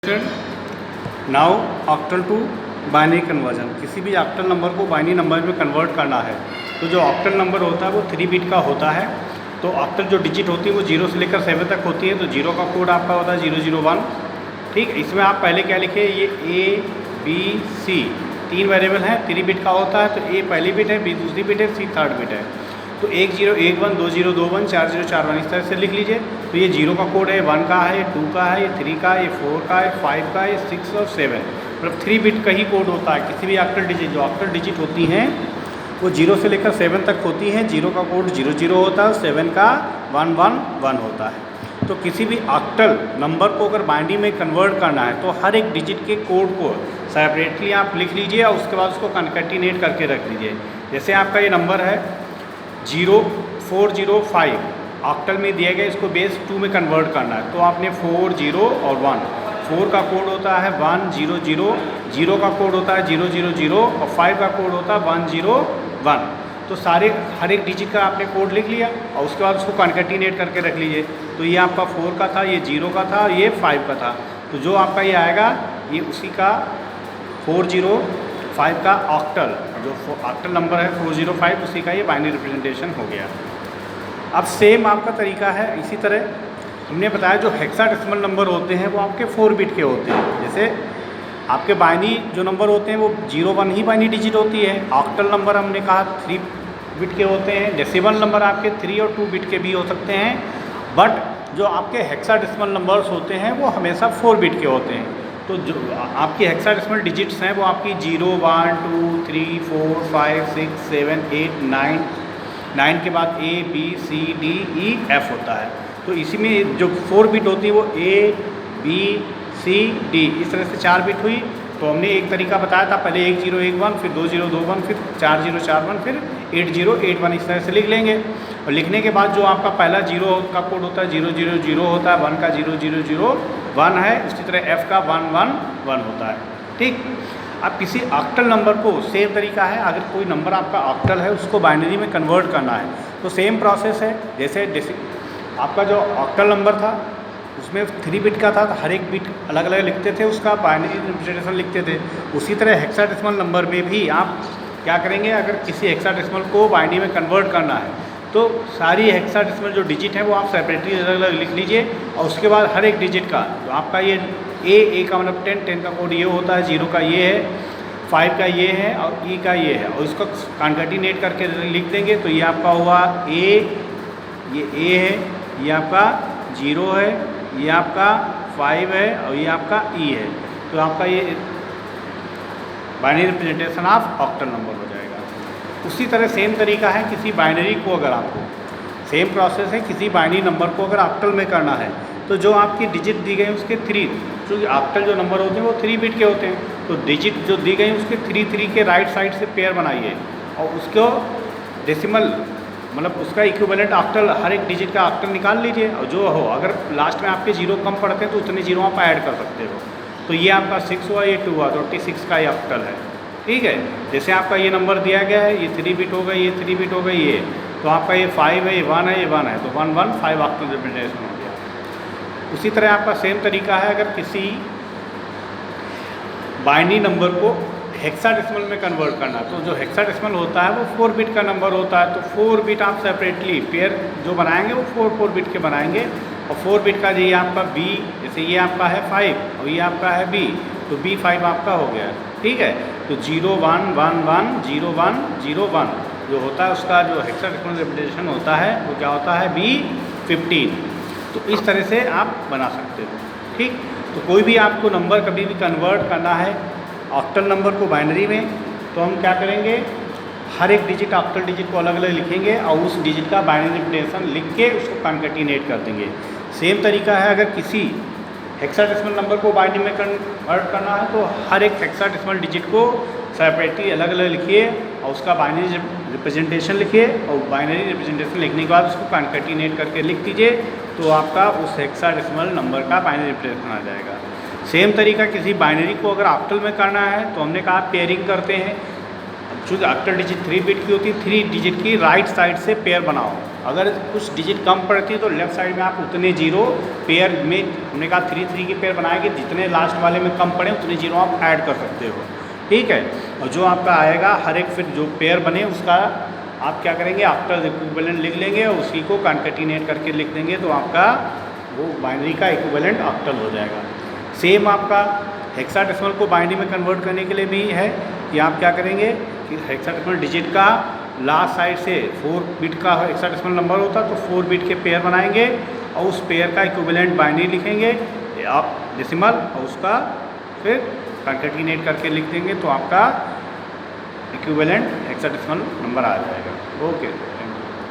Now octal to binary conversion. किसी भी octal number को बाइनरी नंबर में कन्वर्ट करना है तो जो ऑक्टल नंबर होता है वो 3 बिट का होता है। तो ऑक्टल जो डिजिट होती है वो 0 से लेकर 7 तक होती है। तो 0 का कोड आपका होता है 001। ठीक, इसमें आप पहले क्या लिखे, ये A B C 3 वेरिएबल हैं, 3 बिट का होता है। तो A पहली बिट है, B दूसरी बिट है, C थर्ड बिट है। तो 10 11 20 21 40 41 इस तरह से लिख लीजिए। तो ये 0 का कोड है, 1 का है, 2 का है, ये 3 का है, ये 4 का है, 5 का है, 6 और 7, मतलब 3 बिट का ही कोड होता है। किसी भी ऑक्टल डिजिट, जो ऑक्टल डिजिट होती हैं वो 0 से लेकर 7 तक होती हैं। 0 का कोड 00 होता है, 7 का 111 होता है। तो किसी भी ऑक्टल नंबर को अगर बाइनरी में कन्वर्ट करना है तो हर एक डिजिट के कोड को सेपरेटली आप लिख लीजिए और उसके बाद उसको कॉन्कैटिनेट करके रख लीजिए। जैसे आपका ये नंबर है 0405 ऑक्टल में दिया गया, इसको बेस 2 में कन्वर्ट करना है। तो आपने 4 0 और 1, 4 का कोड होता है 100, 0 का कोड होता है 000 और 5 का कोड होता है 101। तो हर एक डिजिट का आपने कोड लिख लिया और उसके बाद उसको कॉन्कैटिनेट करके रख लीजिए। तो ये आपका 4 का था, ये 0 का था और ये 5 का था। तो जो आपका ये आएगा ये उसी का 405 का ऑक्टल, जो ऑक्टल नंबर है 405, उसी का ये बाइनरी रिप्रेजेंटेशन हो गया। अब सेम आपका तरीका है, इसी तरह हमने बताया जो हेक्साडेसिमल नंबर होते हैं वो आपके 4 बिट के होते हैं। जैसे आपके बाइनरी जो नंबर होते हैं वो 01 ही बाइनरी डिजिट होती है। ऑक्टल नंबर हमने कहा 3 बिट के होते हैं। डेसिमल नंबर आपके 3 और 2 बिट के भी हो सकते हैं, बट जो आपके हेक्साडेसिमल नंबर्स होते हैं वो हमेशा 4 बिट के होते हैं। तो जो आपकी हेक्साडेसिमल डिजिट्स हैं वो आपकी 0 1 2 3 4 5 6 7 8 9 के बाद A B C D E F होता है। तो इसी में जो 4 बिट होती है वो A B C D इस तरह से 4 बिट हुई। तो हमने एक तरीका बताया था, पहले 1011, फिर 2021, फिर 4041, फिर 8081 इस तरह से लिख लेंगे। और लिखने के बाद जो आपका पहला 0 का कोड होता है 000 होता है, 1 का 0001 है, उसी तरह F का 111 होता है। ठीक, अब किसी ऑक्टल नंबर को सेम तरीका है, अगर कोई नंबर आपका ऑक्टल है उसको बाइनरी में कन्वर्ट करना है तो सेम प्रोसेस है। जैसे आपका जो ऑक्टल नंबर था उसमें 3 बिट का था, तो हर एक बिट अलग अलग लिखते थे, उसका बाइनरी रिप्रेजेंटेशन लिखते थे। उसी तरह हेक्साडेसिमल नंबर में भी आप क्या करेंगे, अगर किसी हेक्साडेसिमल को बाइनरी में कन्वर्ट करना है तो सारी हेक्साडेसिमल जो डिजिट है वो आप सेपरेटली अलग अलग लिख लीजिए और उसके बाद हर एक डिजिट का जो आपका ये A का मतलब 10 का कोड ये होता है, 0 का ये है, 5 का ये है और E का ये है, और इसको कॉन्कैटिनेट करके लिख देंगे। तो ये आपका हुआ ये A है, ये आपका 0 है, ये आपका 5 है और ये आपका E है। तो आपका ये binary representation of octal number हो जाएगा। उसी तरह सेम तरीका है, किसी बाइनरी को अगर आपको सेम प्रोसेस है, किसी बाइनरी नंबर को अगर ऑक्टल में करना है तो जो आपकी डिजिट दी गई उसके 3, क्योंकि ऑक्टल जो नंबर होते हैं वो 3 बिट के होते हैं, तो डिजिट जो दी गई उसके 3 के राइट साइड से पेयर बनाइए और उसको डेसिमल मतलब उसका इक्विवेलेंट ऑक्टल, हर एक डिजिट का ऑक्टल निकाल लीजिए और जो हो, अगर लास्ट में आपके 0 कम पड़ते हैं तो उतने 0 आप ऐड कर सकते हो। तो ये आपका 6 हुआ, ये 2 हुआ, तो 26 का ये ऑक्टल है। ठीक है, जैसे आपका ये नंबर दिया गया है, ये 3 बिट हो गई, ये 3 बिट हो गई, ये तो आपका ये 5 है, ये 1 है, ये 1 है, तो 115 ऑक्टल रिप्रेजेंटेशन हो गया। उसी तरह आपका सेम तरीका है, अगर किसी बाइनरी नंबर को हेक्साडेसिमल में कन्वर्ट करना, तो जो हेक्साडेसिमल होता है वो 4 बिट का नंबर होता है। तो 4 बिट आप सेपरेटली पेयर जो बनाएंगे वो 4 बिट के बनाएंगे और 4 बिट का ये आपका B, जैसे ये आपका है 5 और ये आपका है B, तो B5 आपका हो गया। ठीक है, तो 0 1 1 1 0 1 0 1 जो होता है उसका जो हेक्साडेसिमल रिप्रेजेंटेशन होता है वो क्या होता है B15। तो इस तरह से आप बना सकते हो। ठीक, तो कोई भी आपको नंबर कभी भी कन्वर्ट करना है ऑक्टल नंबर को बाइनरी में, तो हम क्या करेंगे, हर एक डिजिट ऑक्टल डिजिट को अलग अलग लिखेंगे और उस डिजिट का बाइनरी रिप्रेजेंटेशन लिख के उसको कॉन्कैटिनेट कर देंगे। सेम तरीका है, अगर किसी हेक्साडेसिमल नंबर को बाइनरी में कन्वर्ट करना है तो हर एक हेक्साडेसिमल डिजिट को सेपरेटली अलग अलग लिखिए और उसका बाइनरी रिप्रेजेंटेशन लिखिए और बाइनरी रिप्रेजेंटेशन लिखने के बाद उसको कॉन्कैटिनेट करके लिख दीजिए, तो आपका उस हेक्साडेसिमल नंबर का बाइनरी रिप्रेजेंटेशन आ जाएगा। सेम तरीका किसी बाइनरी को अगर ऑक्टल में करना है तो हमने कहा पेयरिंग करते हैं। चूँकि ऑक्टल डिजिट 3 बिट की होती है, 3 डिजिट की राइट साइड से पेयर बनाओ, अगर कुछ डिजिट कम पड़ती है तो लेफ्ट साइड में आप उतने जीरो पेयर में, हमने कहा 3 3 की पेयर बनाएंगे, जितने लास्ट वाले में कम पड़े उतने जीरो आप ऐड कर सकते हो, ठीक है। और जो आपका आएगा हर एक फिर जो पेयर बने उसका आप क्या करेंगे, आफ्टर इक्विवेलेंट लिख लेंगे और उसी को कॉन्कैटिनेट करके लिख देंगे, तो आपका वो बाइनरी का इक्विवेलेंट ऑक्टल हो जाएगा। सेम आपका हेक्साडेसिमल को बाइनरी में कन्वर्ट करने के लिए भी है कि आप क्या करेंगे कि हेक्साडेसिमल डिजिट का लास्ट साइड से 4 बिट का हेक्साडेसिमल नंबर होता तो 4 बिट के पेयर बनाएंगे और उस पेयर का इक्विवेलेंट बाइनरी लिखेंगे आप डेसिमल, और उसका फिर कॉन्कैटिनेट करके लिख देंगे, तो आपका इक्विवेलेंट हेक्साडेसिमल नंबर आ जाएगा। ओके।